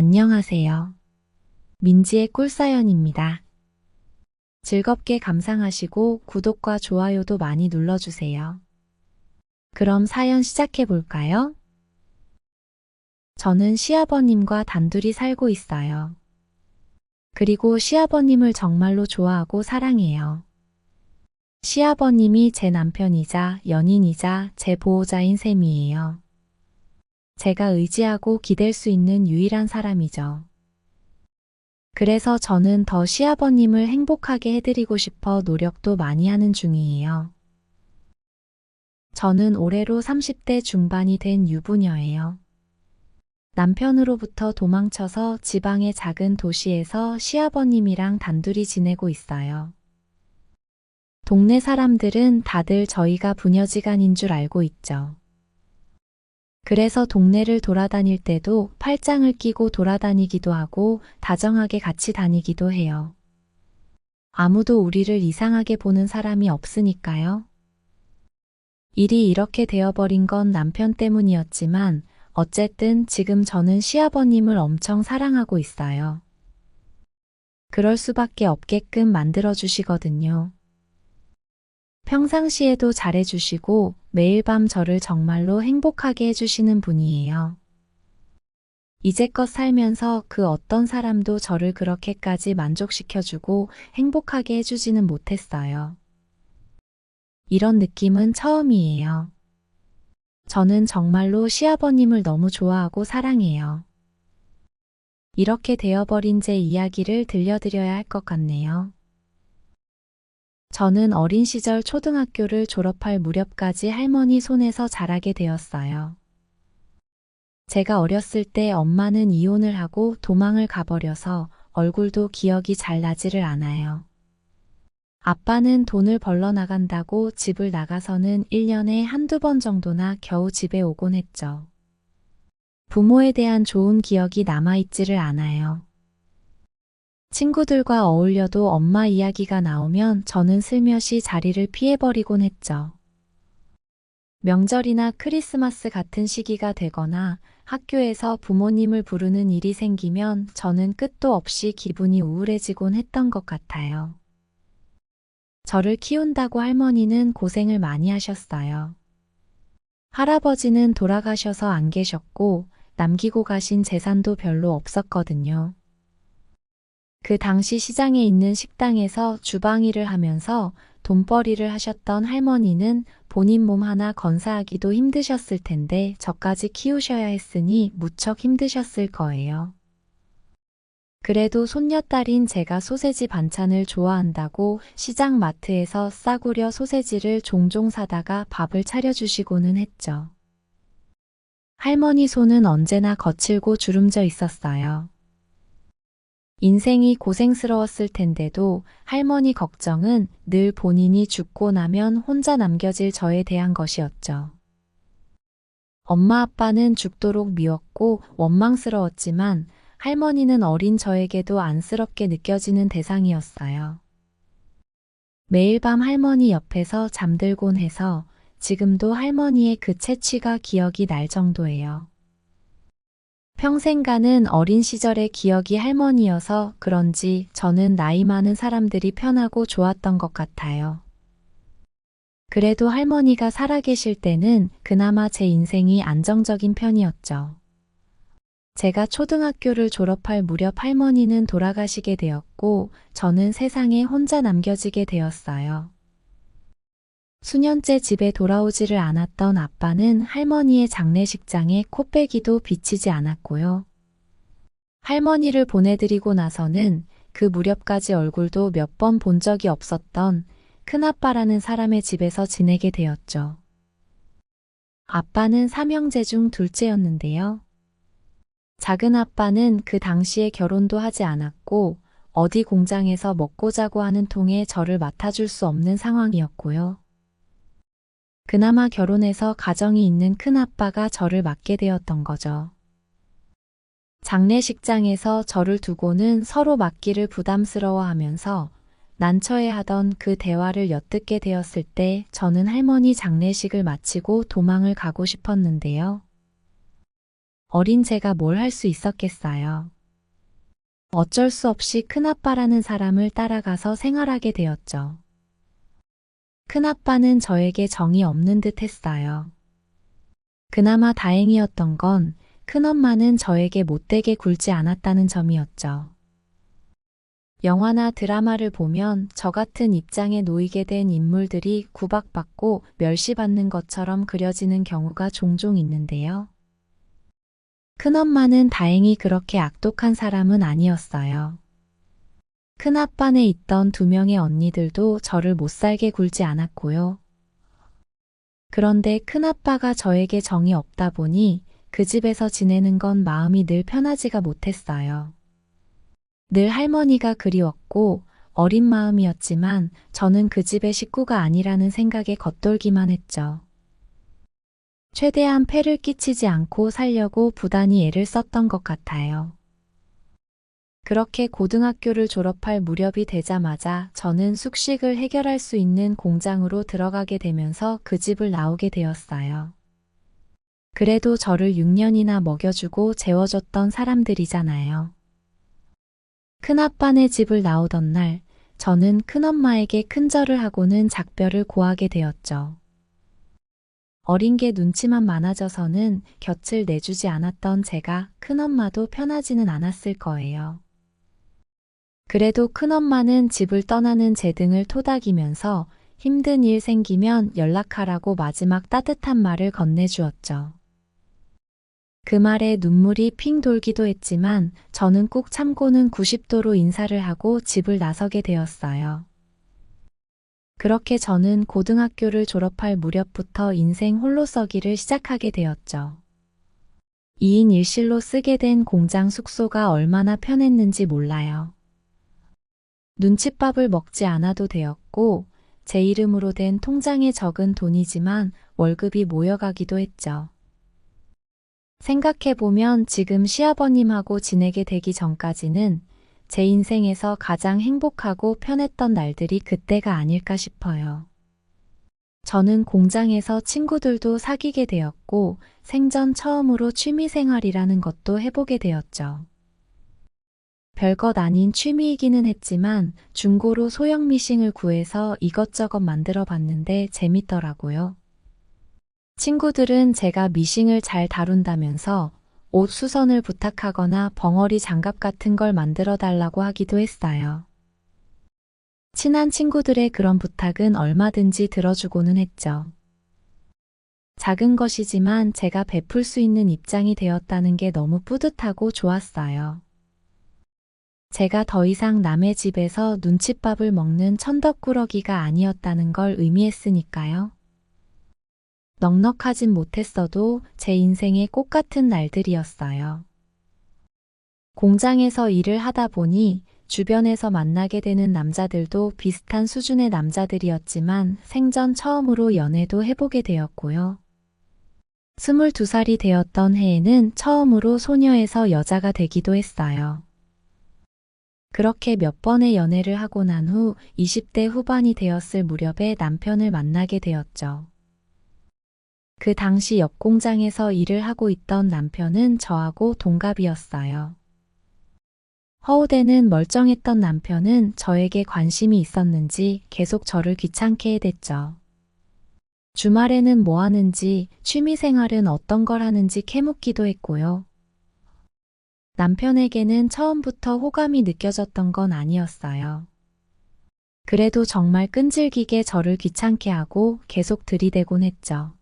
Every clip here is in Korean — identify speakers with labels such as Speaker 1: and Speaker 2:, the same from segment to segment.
Speaker 1: 안녕하세요. 민지의 꿀사연입니다. 즐겁게 감상하시고 구독과 좋아요도 많이 눌러주세요. 그럼 사연 시작해 볼까요? 저는 시아버님과 단둘이 살고 있어요. 그리고 시아버님을 정말로 좋아하고 사랑해요. 시아버님이 제 남편이자 연인이자 제 보호자인 셈이에요. 제가 의지하고 기댈 수 있는 유일한 사람이죠. 그래서 저는 더 시아버님을 행복하게 해드리고 싶어 노력도 많이 하는 중이에요. 저는 올해로 30대 중반이 된 유부녀예요. 남편으로부터 도망쳐서 지방의 작은 도시에서 시아버님이랑 단둘이 지내고 있어요. 동네 사람들은 다들 저희가 부녀지간인 줄 알고 있죠. 그래서 동네를 돌아다닐 때도 팔짱을 끼고 돌아다니기도 하고 다정하게 같이 다니기도 해요. 아무도 우리를 이상하게 보는 사람이 없으니까요. 일이 이렇게 되어버린 건 남편 때문이었지만 어쨌든 지금 저는 시아버님을 엄청 사랑하고 있어요. 그럴 수밖에 없게끔 만들어주시거든요. 평상시에도 잘해주시고 매일 밤 저를 정말로 행복하게 해주시는 분이에요. 이제껏 살면서 그 어떤 사람도 저를 그렇게까지 만족시켜주고 행복하게 해주지는 못했어요. 이런 느낌은 처음이에요. 저는 정말로 시아버님을 너무 좋아하고 사랑해요. 이렇게 되어버린 제 이야기를 들려드려야 할 것 같네요. 저는 어린 시절 초등학교를 졸업할 무렵까지 할머니 손에서 자라게 되었어요. 제가 어렸을 때 엄마는 이혼을 하고 도망을 가버려서 얼굴도 기억이 잘 나지를 않아요. 아빠는 돈을 벌러 나간다고 집을 나가서는 1년에 한두 번 정도나 겨우 집에 오곤 했죠. 부모에 대한 좋은 기억이 남아있지를 않아요. 친구들과 어울려도 엄마 이야기가 나오면 저는 슬며시 자리를 피해버리곤 했죠. 명절이나 크리스마스 같은 시기가 되거나 학교에서 부모님을 부르는 일이 생기면 저는 끝도 없이 기분이 우울해지곤 했던 것 같아요. 저를 키운다고 할머니는 고생을 많이 하셨어요. 할아버지는 돌아가셔서 안 계셨고 남기고 가신 재산도 별로 없었거든요. 그 당시 시장에 있는 식당에서 주방 일을 하면서 돈벌이를 하셨던 할머니는 본인 몸 하나 건사하기도 힘드셨을 텐데 저까지 키우셔야 했으니 무척 힘드셨을 거예요. 그래도 손녀딸인 제가 소세지 반찬을 좋아한다고 시장 마트에서 싸구려 소세지를 종종 사다가 밥을 차려주시고는 했죠. 할머니 손은 언제나 거칠고 주름져 있었어요. 인생이 고생스러웠을 텐데도 할머니 걱정은 늘 본인이 죽고 나면 혼자 남겨질 저에 대한 것이었죠. 엄마 아빠는 죽도록 미웠고 원망스러웠지만 할머니는 어린 저에게도 안쓰럽게 느껴지는 대상이었어요. 매일 밤 할머니 옆에서 잠들곤 해서 지금도 할머니의 그 채취가 기억이 날 정도예요. 평생 가는 어린 시절의 기억이 할머니여서 그런지 저는 나이 많은 사람들이 편하고 좋았던 것 같아요. 그래도 할머니가 살아계실 때는 그나마 제 인생이 안정적인 편이었죠. 제가 초등학교를 졸업할 무렵 할머니는 돌아가시게 되었고 저는 세상에 혼자 남겨지게 되었어요. 수년째 집에 돌아오지를 않았던 아빠는 할머니의 장례식장에 코빼기도 비치지 않았고요. 할머니를 보내드리고 나서는 그 무렵까지 얼굴도 몇 번 본 적이 없었던 큰아빠라는 사람의 집에서 지내게 되었죠. 아빠는 삼형제 중 둘째였는데요. 작은 아빠는 그 당시에 결혼도 하지 않았고 어디 공장에서 먹고 자고 하는 통에 저를 맡아줄 수 없는 상황이었고요. 그나마 결혼해서 가정이 있는 큰아빠가 저를 맡게 되었던 거죠. 장례식장에서 저를 두고는 서로 맡기를 부담스러워하면서 난처해하던 그 대화를 엿듣게 되었을 때 저는 할머니 장례식을 마치고 도망을 가고 싶었는데요. 어린 제가 뭘 할 수 있었겠어요. 어쩔 수 없이 큰아빠라는 사람을 따라가서 생활하게 되었죠. 큰아빠는 저에게 정이 없는 듯 했어요. 그나마 다행이었던 건 큰엄마는 저에게 못되게 굴지 않았다는 점이었죠. 영화나 드라마를 보면 저 같은 입장에 놓이게 된 인물들이 구박받고 멸시받는 것처럼 그려지는 경우가 종종 있는데요. 큰엄마는 다행히 그렇게 악독한 사람은 아니었어요. 큰아빠네 있던 2명의 언니들도 저를 못살게 굴지 않았고요. 그런데 큰아빠가 저에게 정이 없다 보니 그 집에서 지내는 건 마음이 늘 편하지가 못했어요. 늘 할머니가 그리웠고 어린 마음이었지만 저는 그 집의 식구가 아니라는 생각에 겉돌기만 했죠. 최대한 폐를 끼치지 않고 살려고 부단히 애를 썼던 것 같아요. 그렇게 고등학교를 졸업할 무렵이 되자마자 저는 숙식을 해결할 수 있는 공장으로 들어가게 되면서 그 집을 나오게 되었어요. 그래도 저를 6년이나 먹여주고 재워줬던 사람들이잖아요. 큰아빠네 집을 나오던 날 저는 큰엄마에게 큰절을 하고는 작별을 고하게 되었죠. 어린 게 눈치만 많아져서는 곁을 내주지 않았던 제가 큰엄마도 편하지는 않았을 거예요. 그래도 큰엄마는 집을 떠나는 제 등을 토닥이면서 힘든 일 생기면 연락하라고 마지막 따뜻한 말을 건네주었죠. 그 말에 눈물이 핑 돌기도 했지만 저는 꾹 참고는 90도로 인사를 하고 집을 나서게 되었어요. 그렇게 저는 고등학교를 졸업할 무렵부터 인생 홀로서기를 시작하게 되었죠. 2인 1실로 쓰게 된 공장 숙소가 얼마나 편했는지 몰라요. 눈칫밥을 먹지 않아도 되었고 제 이름으로 된 통장에 적은 돈이지만 월급이 모여가기도 했죠. 생각해보면 지금 시아버님하고 지내게 되기 전까지는 제 인생에서 가장 행복하고 편했던 날들이 그때가 아닐까 싶어요. 저는 공장에서 친구들도 사귀게 되었고 생전 처음으로 취미생활이라는 것도 해보게 되었죠. 별것 아닌 취미이기는 했지만 중고로 소형 미싱을 구해서 이것저것 만들어 봤는데 재밌더라고요. 친구들은 제가 미싱을 잘 다룬다면서 옷 수선을 부탁하거나 벙어리 장갑 같은 걸 만들어 달라고 하기도 했어요. 친한 친구들의 그런 부탁은 얼마든지 들어주고는 했죠. 작은 것이지만 제가 베풀 수 있는 입장이 되었다는 게 너무 뿌듯하고 좋았어요. 제가 더 이상 남의 집에서 눈칫밥을 먹는 천덕꾸러기가 아니었다는 걸 의미했으니까요. 넉넉하진 못했어도 제 인생의 꽃 같은 날들이었어요. 공장에서 일을 하다 보니 주변에서 만나게 되는 남자들도 비슷한 수준의 남자들이었지만 생전 처음으로 연애도 해보게 되었고요. 22살이 되었던 해에는 처음으로 소녀에서 여자가 되기도 했어요. 그렇게 몇 번의 연애를 하고 난 후 20대 후반이 되었을 무렵에 남편을 만나게 되었죠. 그 당시 옆 공장에서 일을 하고 있던 남편은 저하고 동갑이었어요. 허우대는 멀쩡했던 남편은 저에게 관심이 있었는지 계속 저를 귀찮게 해댔죠. 주말에는 뭐 하는지, 취미생활은 어떤 걸 하는지 캐묻기도 했고요. 남편에게는 처음부터 호감이 느껴졌던 건 아니었어요. 그래도 정말 끈질기게 저를 귀찮게 하고 계속 들이대곤 했죠.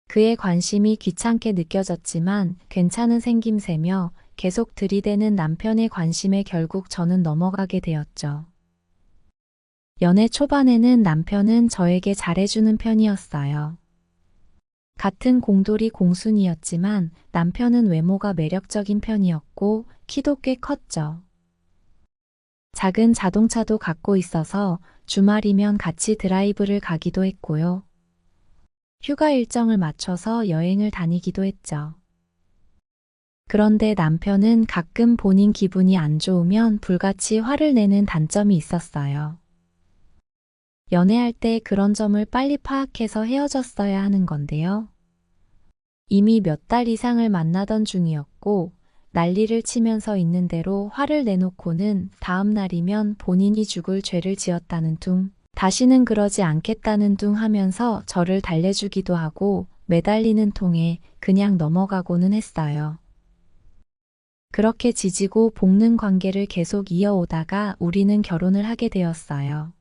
Speaker 1: 그의 관심이 귀찮게 느껴졌지만 괜찮은 생김새며 계속 들이대는 남편의 관심에 결국 저는 넘어가게 되었죠. 연애 초반에는 남편은 저에게 잘해주는 편이었어요. 같은 공돌이 공순이었지만 남편은 외모가 매력적인 편이었고 키도 꽤 컸죠. 작은 자동차도 갖고 있어서 주말이면 같이 드라이브를 가기도 했고요. 휴가 일정을 맞춰서 여행을 다니기도 했죠. 그런데 남편은 가끔 본인 기분이 안 좋으면 불같이 화를 내는 단점이 있었어요. 연애할 때 그런 점을 빨리 파악해서 헤어졌어야 하는 건데요. 이미 몇 달 이상을 만나던 중이었고 난리를 치면서 있는 대로 화를 내놓고는 다음 날이면 본인이 죽을 죄를 지었다는 둥, 다시는 그러지 않겠다는 둥 하면서 저를 달래주기도 하고 매달리는 통에 그냥 넘어가고는 했어요. 그렇게 지지고 볶는 관계를 계속 이어오다가 우리는 결혼을 하게 되었어요.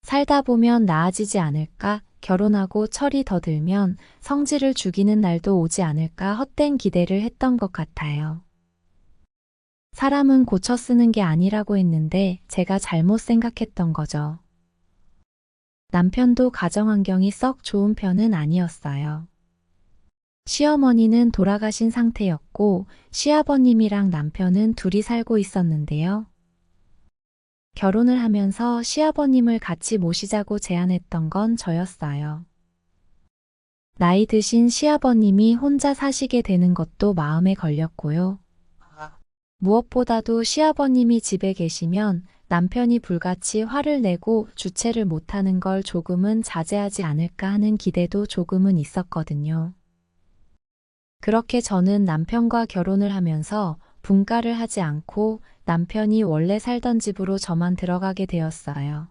Speaker 1: 살다 보면 나아지지 않을까? 결혼하고 철이 더 들면 성질을 죽이는 날도 오지 않을까 헛된 기대를 했던 것 같아요. 사람은 고쳐 쓰는 게 아니라고 했는데 제가 잘못 생각했던 거죠. 남편도 가정 환경이 썩 좋은 편은 아니었어요. 시어머니는 돌아가신 상태였고 시아버님이랑 남편은 둘이 살고 있었는데요. 결혼을 하면서 시아버님을 같이 모시자고 제안했던 건 저였어요. 나이 드신 시아버님이 혼자 사시게 되는 것도 마음에 걸렸고요. 무엇보다도 시아버님이 집에 계시면 남편이 불같이 화를 내고 주체를 못하는 걸 조금은 자제하지 않을까 하는 기대도 조금은 있었거든요. 그렇게 저는 남편과 결혼을 하면서 분가를 하지 않고 남편이 원래 살던 집으로 저만 들어가게 되었어요.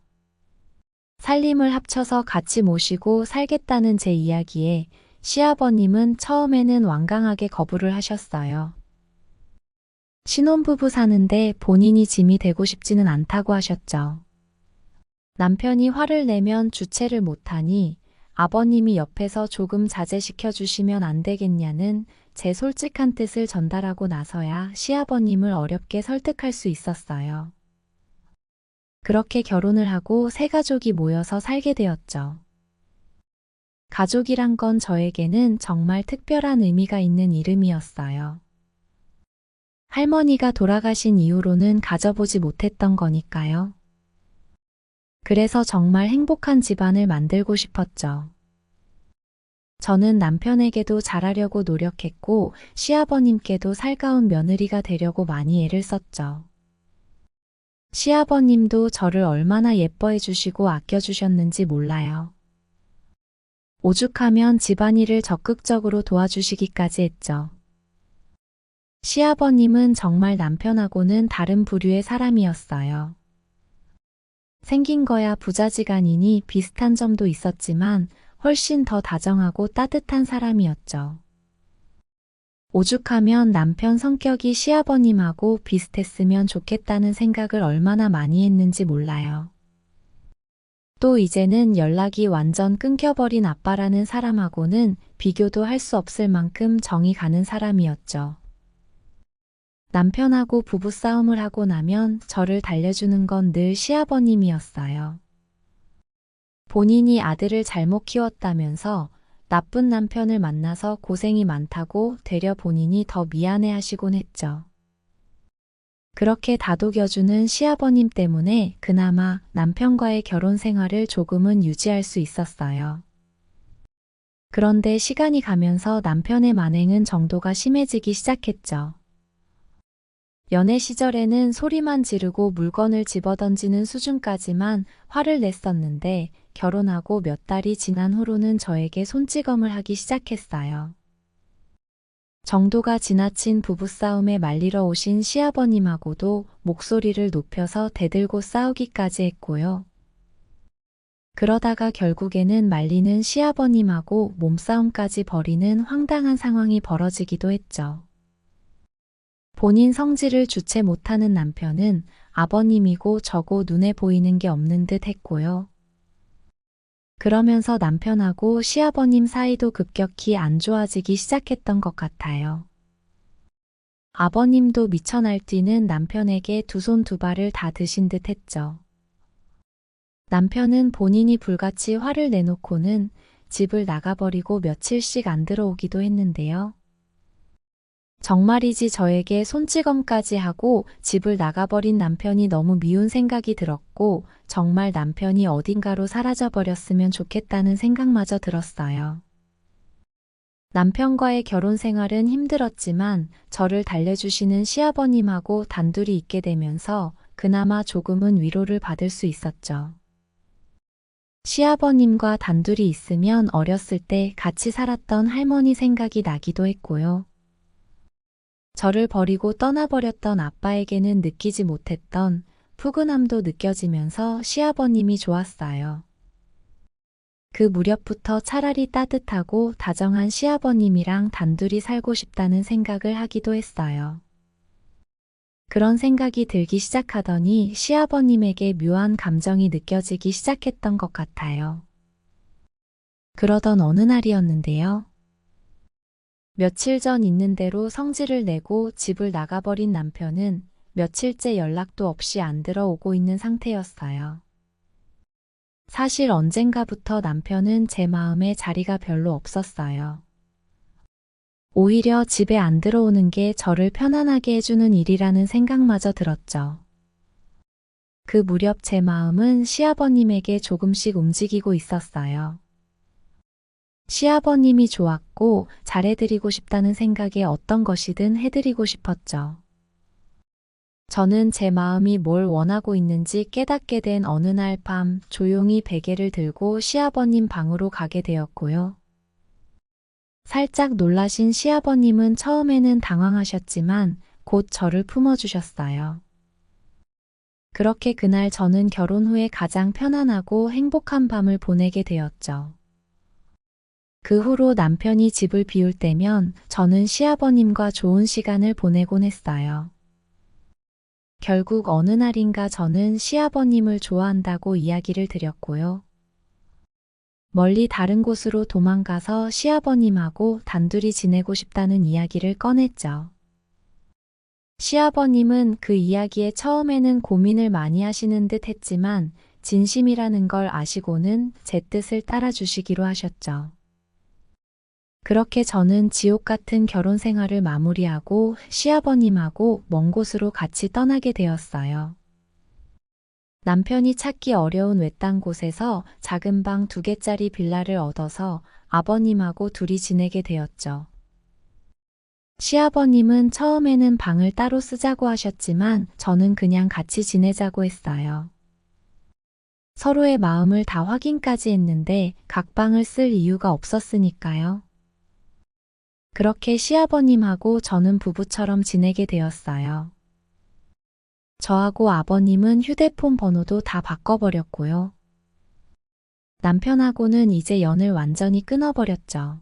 Speaker 1: 살림을 합쳐서 같이 모시고 살겠다는 제 이야기에 시아버님은 처음에는 완강하게 거부를 하셨어요. 신혼부부 사는데 본인이 짐이 되고 싶지는 않다고 하셨죠. 남편이 화를 내면 주체를 못하니 아버님이 옆에서 조금 자제시켜 주시면 안 되겠냐는 제 솔직한 뜻을 전달하고 나서야 시아버님을 어렵게 설득할 수 있었어요. 그렇게 결혼을 하고 세 가족이 모여서 살게 되었죠. 가족이란 건 저에게는 정말 특별한 의미가 있는 이름이었어요. 할머니가 돌아가신 이후로는 가져보지 못했던 거니까요. 그래서 정말 행복한 집안을 만들고 싶었죠. 저는 남편에게도 잘하려고 노력했고 시아버님께도 살가운 며느리가 되려고 많이 애를 썼죠. 시아버님도 저를 얼마나 예뻐해 주시고 아껴주셨는지 몰라요. 오죽하면 집안일을 적극적으로 도와주시기까지 했죠. 시아버님은 정말 남편하고는 다른 부류의 사람이었어요. 생긴 거야 부자지간이니 비슷한 점도 있었지만 훨씬 더 다정하고 따뜻한 사람이었죠. 오죽하면 남편 성격이 시아버님하고 비슷했으면 좋겠다는 생각을 얼마나 많이 했는지 몰라요. 또 이제는 연락이 완전 끊겨버린 아빠라는 사람하고는 비교도 할 수 없을 만큼 정이 가는 사람이었죠. 남편하고 부부싸움을 하고 나면 저를 달래주는 건 늘 시아버님이었어요. 본인이 아들을 잘못 키웠다면서 나쁜 남편을 만나서 고생이 많다고 되려 본인이 더 미안해하시곤 했죠. 그렇게 다독여주는 시아버님 때문에 그나마 남편과의 결혼 생활을 조금은 유지할 수 있었어요. 그런데 시간이 가면서 남편의 만행은 정도가 심해지기 시작했죠. 연애 시절에는 소리만 지르고 물건을 집어던지는 수준까지만 화를 냈었는데 결혼하고 몇 달이 지난 후로는 저에게 손찌검을 하기 시작했어요. 정도가 지나친 부부싸움에 말리러 오신 시아버님하고도 목소리를 높여서 대들고 싸우기까지 했고요. 그러다가 결국에는 말리는 시아버님하고 몸싸움까지 벌이는 황당한 상황이 벌어지기도 했죠. 본인 성질을 주체 못하는 남편은 아버님이고 저고 눈에 보이는 게 없는 듯 했고요. 그러면서 남편하고 시아버님 사이도 급격히 안 좋아지기 시작했던 것 같아요. 아버님도 미쳐 날뛰는 남편에게 두 손 두 발을 다 드신 듯 했죠. 남편은 본인이 불같이 화를 내놓고는 집을 나가버리고 며칠씩 안 들어오기도 했는데요. 정말이지 저에게 손찌검까지 하고 집을 나가버린 남편이 너무 미운 생각이 들었고 정말 남편이 어딘가로 사라져버렸으면 좋겠다는 생각마저 들었어요. 남편과의 결혼 생활은 힘들었지만 저를 달래주시는 시아버님하고 단둘이 있게 되면서 그나마 조금은 위로를 받을 수 있었죠. 시아버님과 단둘이 있으면 어렸을 때 같이 살았던 할머니 생각이 나기도 했고요. 저를 버리고 떠나버렸던 아빠에게는 느끼지 못했던 푸근함도 느껴지면서 시아버님이 좋았어요. 그 무렵부터 차라리 따뜻하고 다정한 시아버님이랑 단둘이 살고 싶다는 생각을 하기도 했어요. 그런 생각이 들기 시작하더니 시아버님에게 묘한 감정이 느껴지기 시작했던 것 같아요. 그러던 어느 날이었는데요. 며칠 전 있는 대로 성질을 내고 집을 나가버린 남편은 며칠째 연락도 없이 안 들어오고 있는 상태였어요. 사실 언젠가부터 남편은 제 마음에 자리가 별로 없었어요. 오히려 집에 안 들어오는 게 저를 편안하게 해주는 일이라는 생각마저 들었죠. 그 무렵 제 마음은 시아버님에게 조금씩 움직이고 있었어요. 시아버님이 좋았고 잘해드리고 싶다는 생각에 어떤 것이든 해드리고 싶었죠. 저는 제 마음이 뭘 원하고 있는지 깨닫게 된 어느 날 밤 조용히 베개를 들고 시아버님 방으로 가게 되었고요. 살짝 놀라신 시아버님은 처음에는 당황하셨지만 곧 저를 품어주셨어요. 그렇게 그날 저는 결혼 후에 가장 편안하고 행복한 밤을 보내게 되었죠. 그 후로 남편이 집을 비울 때면 저는 시아버님과 좋은 시간을 보내곤 했어요. 결국 어느 날인가 저는 시아버님을 좋아한다고 이야기를 드렸고요. 멀리 다른 곳으로 도망가서 시아버님하고 단둘이 지내고 싶다는 이야기를 꺼냈죠. 시아버님은 그 이야기에 처음에는 고민을 많이 하시는 듯 했지만 진심이라는 걸 아시고는 제 뜻을 따라주시기로 하셨죠. 그렇게 저는 지옥 같은 결혼 생활을 마무리하고 시아버님하고 먼 곳으로 같이 떠나게 되었어요. 남편이 찾기 어려운 외딴 곳에서 작은 방 2개짜리 빌라를 얻어서 아버님하고 둘이 지내게 되었죠. 시아버님은 처음에는 방을 따로 쓰자고 하셨지만 저는 그냥 같이 지내자고 했어요. 서로의 마음을 다 확인까지 했는데 각 방을 쓸 이유가 없었으니까요. 그렇게 시아버님하고 저는 부부처럼 지내게 되었어요. 저하고 아버님은 휴대폰 번호도 다 바꿔버렸고요. 남편하고는 이제 연을 완전히 끊어버렸죠.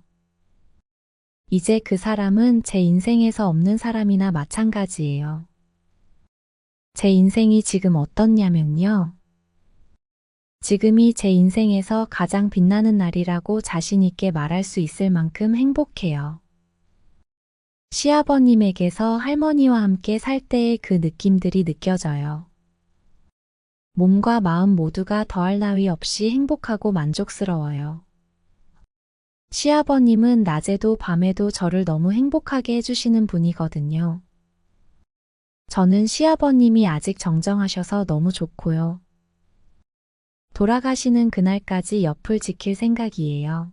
Speaker 1: 이제 그 사람은 제 인생에서 없는 사람이나 마찬가지예요. 제 인생이 지금 어떻냐면요. 지금이 제 인생에서 가장 빛나는 날이라고 자신 있게 말할 수 있을 만큼 행복해요. 시아버님에게서 할머니와 함께 살 때의 그 느낌들이 느껴져요. 몸과 마음 모두가 더할 나위 없이 행복하고 만족스러워요. 시아버님은 낮에도 밤에도 저를 너무 행복하게 해주시는 분이거든요. 저는 시아버님이 아직 정정하셔서 너무 좋고요. 돌아가시는 그날까지 옆을 지킬 생각이에요.